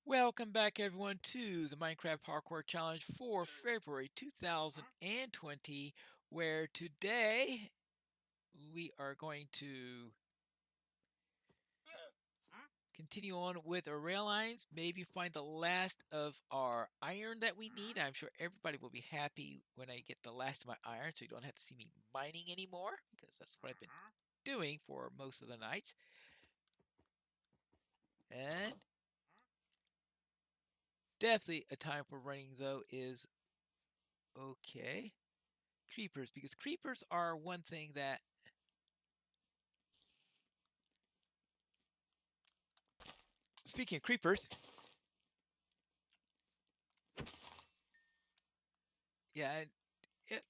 Welcome back everyone to the Minecraft Parkour Challenge for February 2020, where today we are going to continue on with our rail lines, maybe find the last of our iron that we need. I'm sure everybody will be happy when I get the last of my iron, so you don't have to see me mining anymore, because that's what I've been doing for most of the nights. And definitely a time for running, though, is okay. Creepers, because creepers are one thing that speaking of creepers, yeah, it,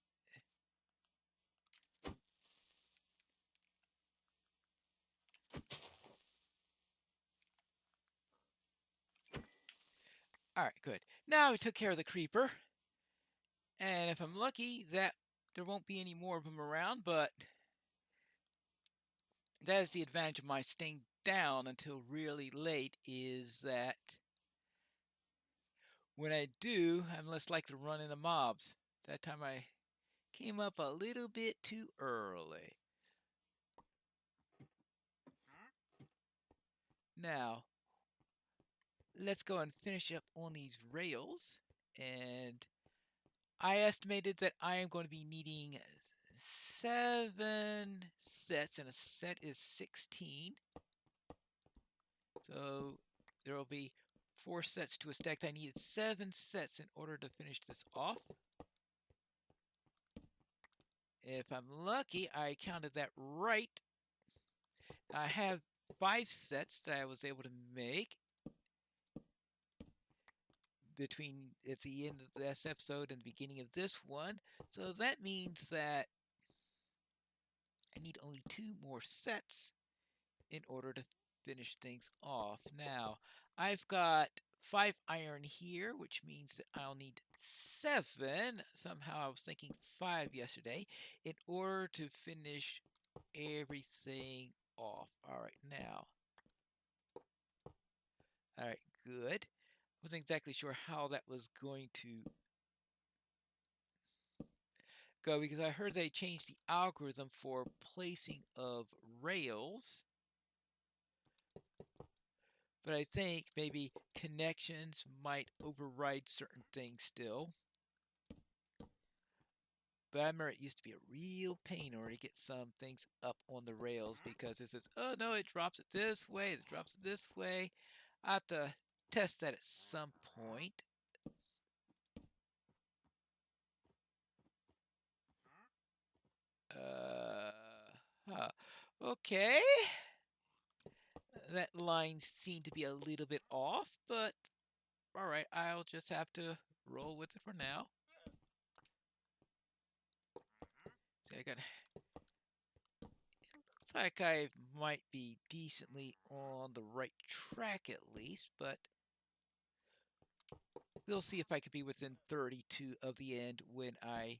all right, good. Now we took care of the creeper, and if I'm lucky, that there won't be any more of them around, but that is the advantage of my staying down until really late, is that when I do, I'm less likely to run into mobs. That time I came up a little bit too early. Now, let's go and finish up on these rails, and I estimated that I am going to be needing 7 sets, and a set is 16. So there will be 4 sets to a stack. I needed 7 sets in order to finish this off. If I'm lucky, I counted that right. I have 5 sets that I was able to make between at the end of this episode and the beginning of this one. So that means that I need only 2 more sets in order to finish things off. Now, I've got 5 iron here, which means that I'll need 7. Somehow I was thinking 5 yesterday, in order to finish everything off. All right, now. All right, good. I wasn't exactly sure how that was going to go, because I heard they changed the algorithm for placing of rails. But I think maybe connections might override certain things still. But I remember it used to be a real pain in order to get some things up on the rails, because it says, oh no, it drops it this way, it drops it this way. I have to test that at some point. Uh, huh. Okay. That line seemed to be a little bit off, but alright, I'll just have to roll with it for now. See, I got... Looks like I might be decently on the right track at least, but we'll see if I could be within 32 of the end when I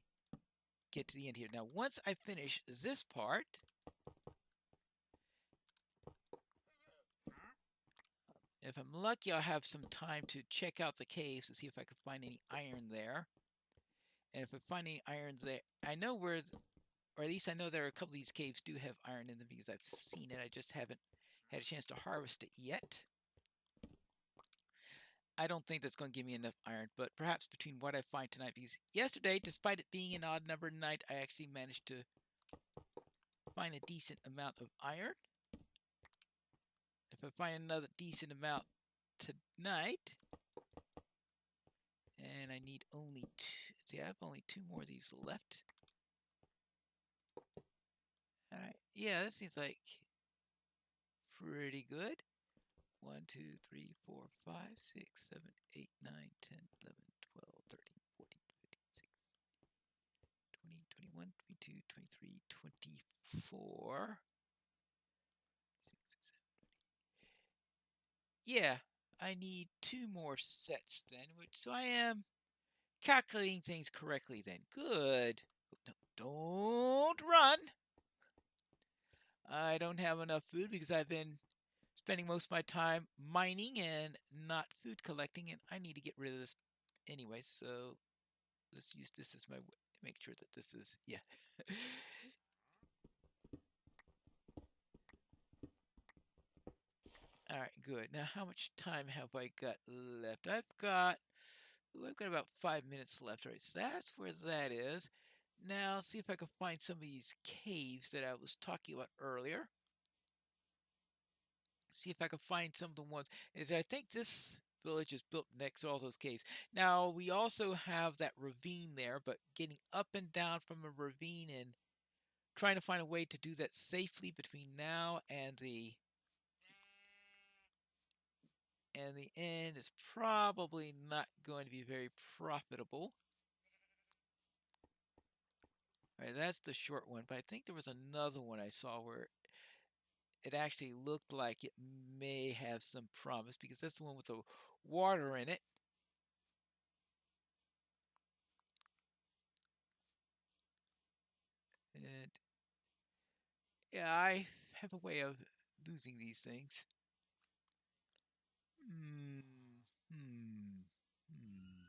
get to the end here. Now, once I finish this part, if I'm lucky, I'll have some time to check out the caves to see if I can find any iron there. And if I find any iron there, I know where, or at least I know there are a couple of these caves do have iron in them, because I've seen it. I just haven't had a chance to harvest it yet. I don't think that's going to give me enough iron, but perhaps between what I find tonight, because yesterday, despite it being an odd number night, I actually managed to find a decent amount of iron. If I find another decent amount tonight, and I need only 2, see, I have only 2 more of these left. Alright, yeah, that seems like pretty good. 1, 2, 3, 4, 5, 6, 7, 8, 9, 10, 11, 12, 13, 14, 15, 16, 20, 21, 22, 23, 24. 6, 7. Yeah, I need 2 more sets then, so I am calculating things correctly then. Good. No, don't run. I don't have enough food because I've been spending most of my time mining and not food collecting, and I need to get rid of this anyway, so let's use this as my way to make sure that this is, yeah. All right, good. Now, how much time have I got left? I've got about 5 minutes left. All right, so that's where that is. Now, see if I can find some of these caves that I was talking about earlier. See if I can find some of the ones. I think this village is built next to all those caves. Now, we also have that ravine there, but getting up and down from a ravine and trying to find a way to do that safely between now and the end is probably not going to be very profitable. All right, that's the short one, but I think there was another one I saw where it actually looked like it may have some promise, because that's the one with the water in it. And yeah, I have a way of losing these things. Hmm. Hmm. Hmm.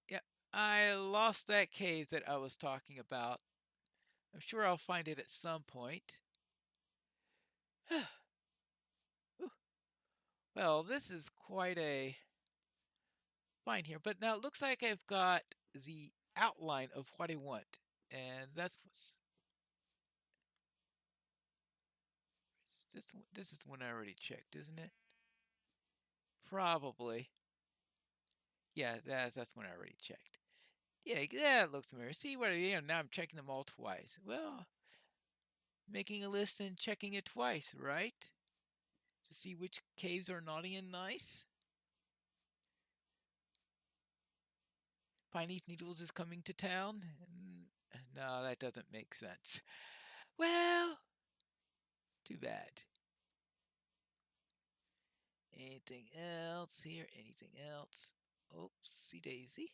Yep, I lost that cave that I was talking about. I'm sure I'll find it at some point. Well, this is quite a find here, but now it looks like I've got the outline of what I want, and that's what's this is the one I already checked, isn't it? Probably. Yeah, that's one I already checked. Yeah, that looks familiar. See what now I'm checking them all twice. Well, making a list and checking it twice, right? To see which caves are naughty and nice. Pineleaf Needles is coming to town. No, that doesn't make sense. Well, too bad. Anything else here? Anything else? Oopsie daisy.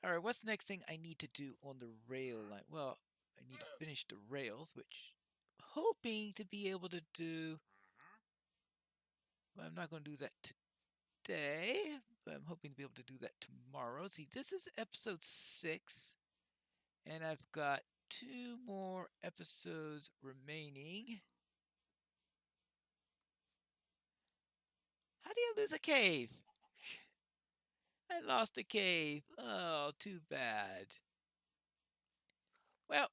All right, what's the next thing I need to do on the rail line? Well, I need to finish the rails, which I'm hoping to be able to do. Well, I'm not going to do that today, but I'm hoping to be able to do that tomorrow. See, this is episode 6, and I've got 2 more episodes remaining. How do you lose a cave? I lost a cave. Oh, too bad. Well,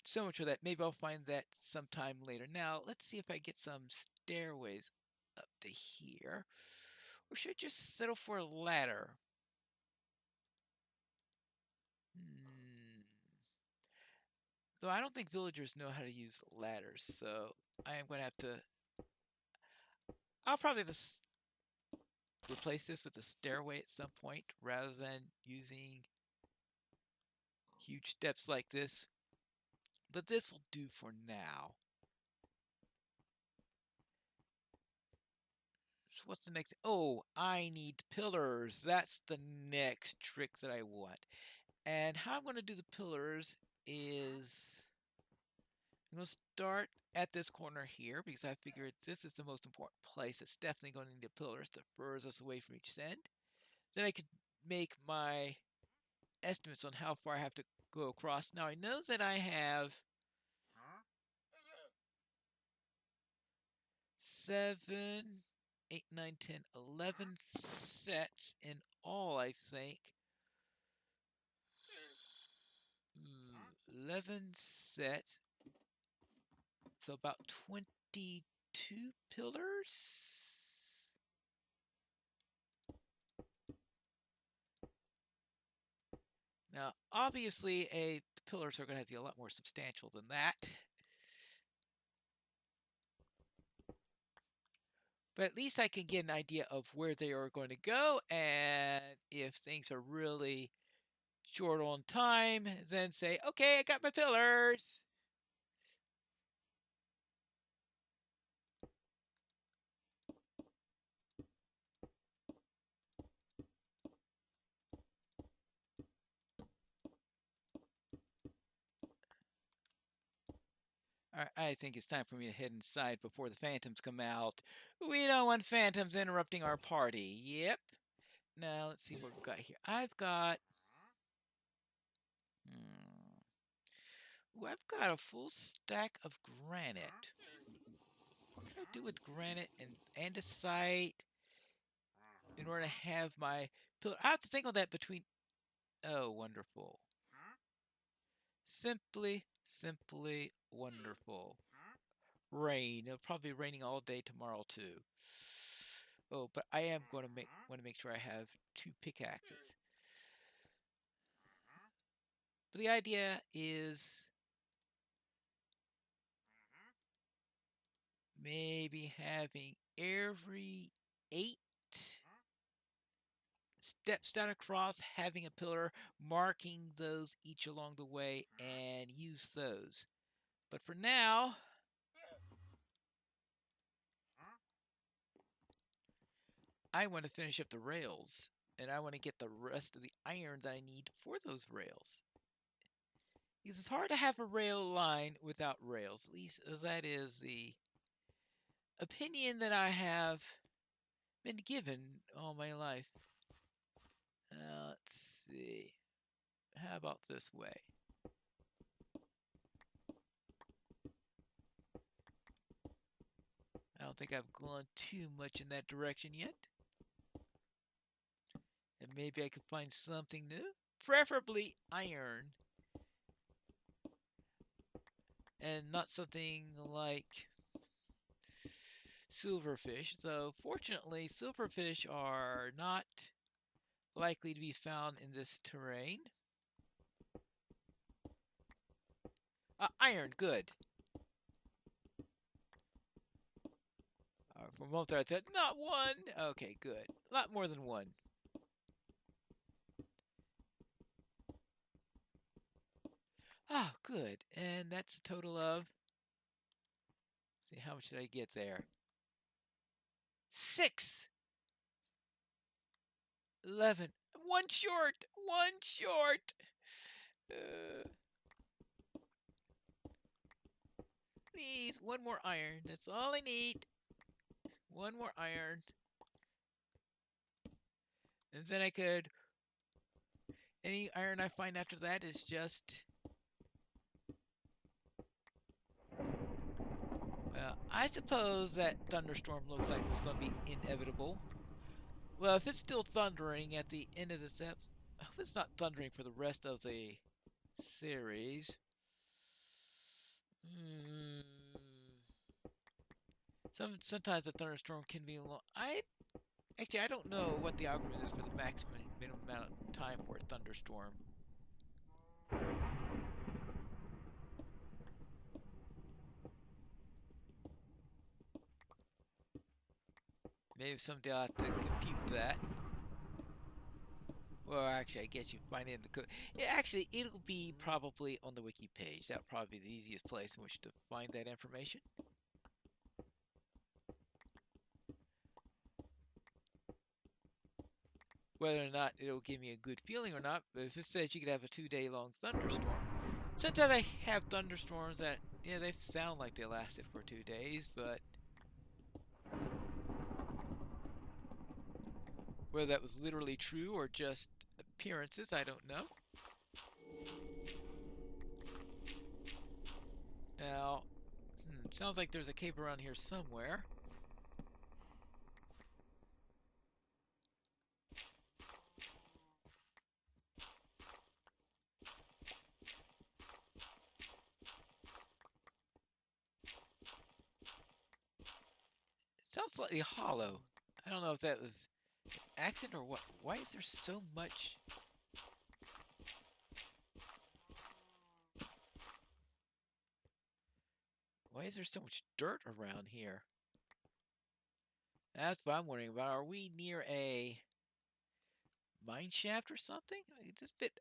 so much for that. Maybe I'll find that sometime later. Now, let's see if I get some stairways up to here. Or should I just settle for a ladder? Hmm. Though I don't think villagers know how to use ladders, so I am going to have to... I'll probably just replace this with a stairway at some point rather than using huge steps like this. But this will do for now. So what's the next? Oh, I need pillars. That's the next trick that I want. And how I'm going to do the pillars is I'm going to start at this corner here because I figured this is the most important place. It's definitely going to need the pillars to furthest us away from each end. Then I could make my estimates on how far I have to go across. Now I know that I have 7, 8, 9, 10, 11 sets in all, I think. 11 sets. So about 22 pillars. Now, obviously, the pillars are going to have to be a lot more substantial than that. But at least I can get an idea of where they are going to go, and if things are really short on time, then say, okay, I got my pillars. I think it's time for me to head inside before the phantoms come out. We don't want phantoms interrupting our party. Yep. Now, let's see what we've got here. I've got... Ooh, I've got a full stack of granite. What can I do with granite and andesite in order to have my pillar? I have to think on that between... Oh, wonderful. Simply wonderful. Rain. It'll probably be raining all day tomorrow too. Oh, but I am going to want to make sure I have 2 pickaxes. But the idea is maybe having every 8 steps down across, having a pillar, marking those each along the way, and use those. But for now, I want to finish up the rails, and I want to get the rest of the iron that I need for those rails. Because it's hard to have a rail line without rails. At least that is the opinion that I have been given all my life. Let's see. How about this way? I don't think I've gone too much in that direction yet. And maybe I could find something new. Preferably iron. And not something like silverfish. So fortunately, silverfish are not likely to be found in this terrain. Iron, good. For a moment there I thought, not one! Okay, good. A lot more than one. Oh, good. And that's a total of... Let's see, how much did I get there? 6! 11. One short! One short! Please, one more iron. That's all I need. One more iron. And then I could... Any iron I find after that is just... Well, I suppose that thunderstorm looks like it was going to be inevitable. Well, if it's still thundering at the end of this episode... I hope it's not thundering for the rest of the series. Sometimes the thunderstorm can be long. Actually, I don't know what the algorithm is for the maximum and minimum amount of time for a thunderstorm. Maybe someday I'll have to compute that. Well, actually, I guess you find it in the code. Yeah, actually, it'll be probably on the wiki page. That'll probably be the easiest place in which to find that information. Whether or not it'll give me a good feeling or not, but if it says you could have a 2-day long thunderstorm, sometimes I have thunderstorms that, yeah, they sound like they lasted for 2 days, but whether that was literally true or just appearances, I don't know. Now, sounds like there's a cave around here somewhere. Sounds slightly hollow. I don't know if that was an accident or what. Why is there so much? Why is there so much dirt around here? That's what I'm wondering about. Are we near a mine shaft or something? This bit...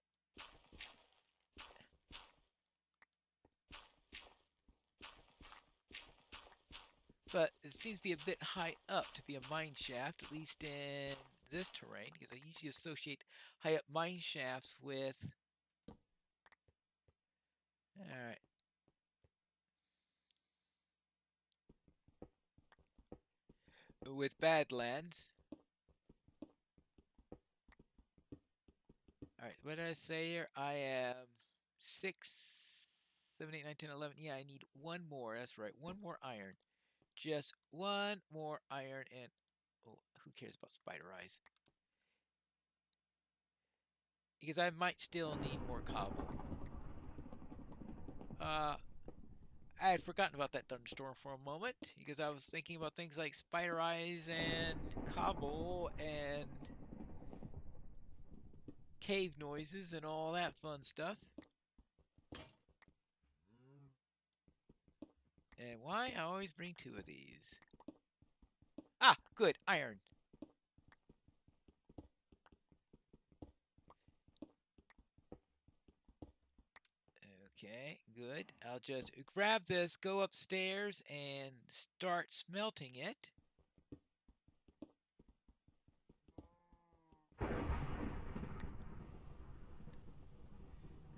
But it seems to be a bit high up to be a mine shaft, at least in this terrain, because I usually associate high up mine shafts with... Alright. with Badlands. Alright, what did I say here? I am 6, 7, 8, 9, 10, 11. Yeah, I need one more. That's right, one more iron. Just one more iron and... Oh, who cares about spider eyes? Because I might still need more cobble. I had forgotten about that thunderstorm for a moment because I was thinking about things like spider eyes and cobble and cave noises and all that fun stuff. And why I always bring 2 of these. Ah, good, iron. Okay, good. I'll just grab this, go upstairs, and start smelting it.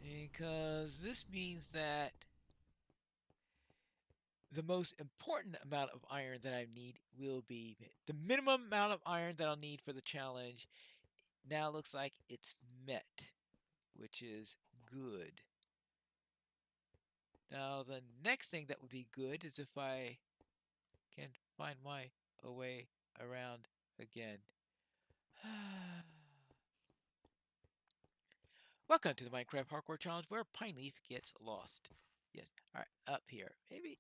Because this means that the most important amount of iron that I need will be the minimum amount of iron that I'll need for the challenge. Now looks like it's met, which is good. Now the next thing that would be good is if I can find my way around again. Welcome to the Minecraft Hardcore Challenge where Pineleaf gets lost. Yes, alright, up here. Maybe.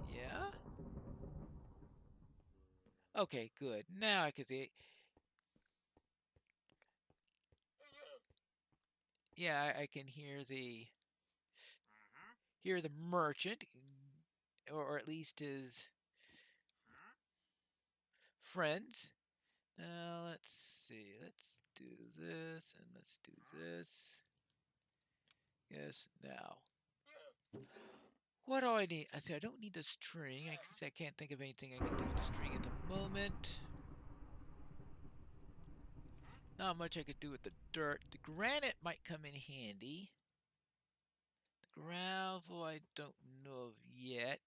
Yeah? Okay, good. Now I can see. Yeah, I can hear the merchant, or at least his friends. Now let's see. Let's do this and let's do this. Yes. Now, what do I need? I say I don't need the string. I can't think of anything I can do with the string at the moment. Not much I could do with the dirt. The granite might come in handy. The gravel I don't know of yet.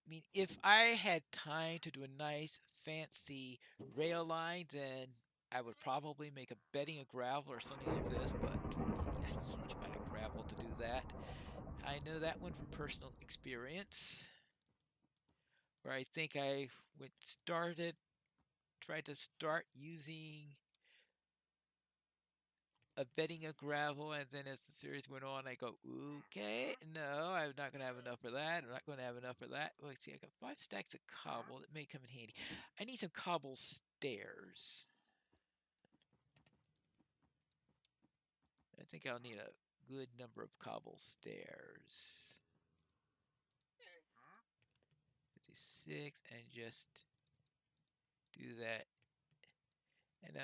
I mean, if I had time to do a nice fancy rail line, then I would probably make a bedding of gravel or something like this, but you need a huge amount of gravel to do that. I know that one from personal experience, where I think I tried to start using a bedding of gravel, and then as the series went on, I go, okay, no, I'm not going to have enough for that. I'm not going to have enough for that. Let's see, I got 5 stacks of cobble that may come in handy. I need some cobble stairs. I think I'll need a good number of cobble stairs. 56, and just do that. And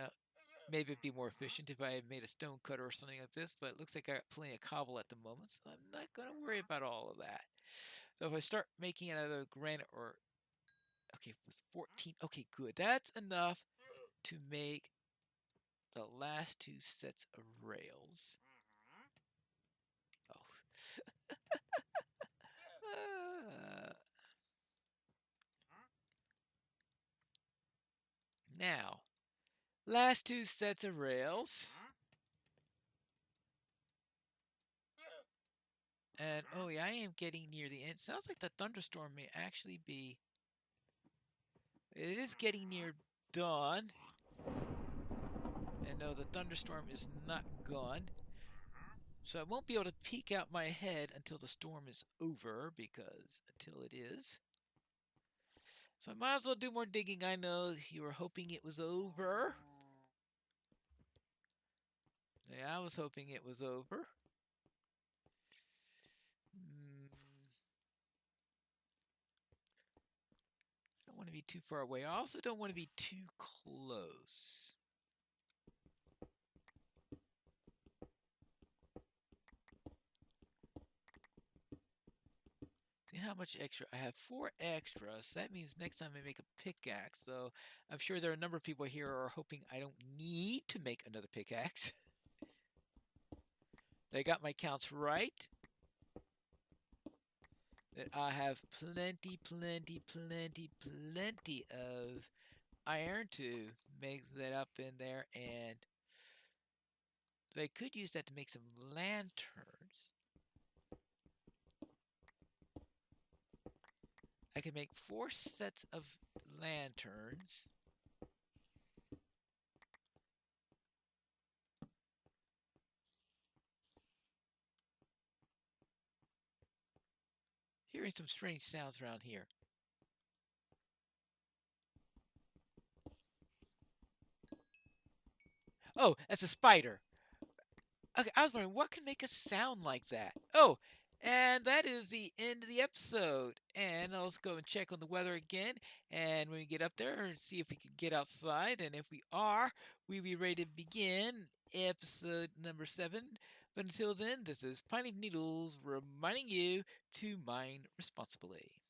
maybe it'd be more efficient if I had made a stone cutter or something like this, but it looks like I got plenty of cobble at the moment, so I'm not going to worry about all of that. So if I start making it out of granite or... Okay, it was 14. Okay, good. That's enough to make the last 2 sets of rails. Oh. Now, last 2 sets of rails. And, oh yeah, I am getting near the end. Sounds like the thunderstorm may actually be... It is getting near dawn. And no, the thunderstorm is not gone. So I won't be able to peek out my head until the storm is over, because until it is. So I might as well do more digging. I know you were hoping it was over. Yeah, I was hoping it was over. Don't want to be too far away. I also don't want to be too close. See how much extra? I have 4 extras. So that means next time I make a pickaxe, though I'm sure there are a number of people here who are hoping I don't need to make another pickaxe. They got my counts right. That I have plenty of iron to make that up in there, and they could use that to make some lanterns. I can make 4 sets of lanterns. Hearing some strange sounds around here. Oh, that's a spider. Okay, I was wondering what can make a sound like that. Oh, and that is the end of the episode. And let's go and check on the weather again. And when we get up there and see if we can get outside. And if we are, we'll be ready to begin episode number 7. But until then, this is Pineleaf Needles reminding you to mine responsibly.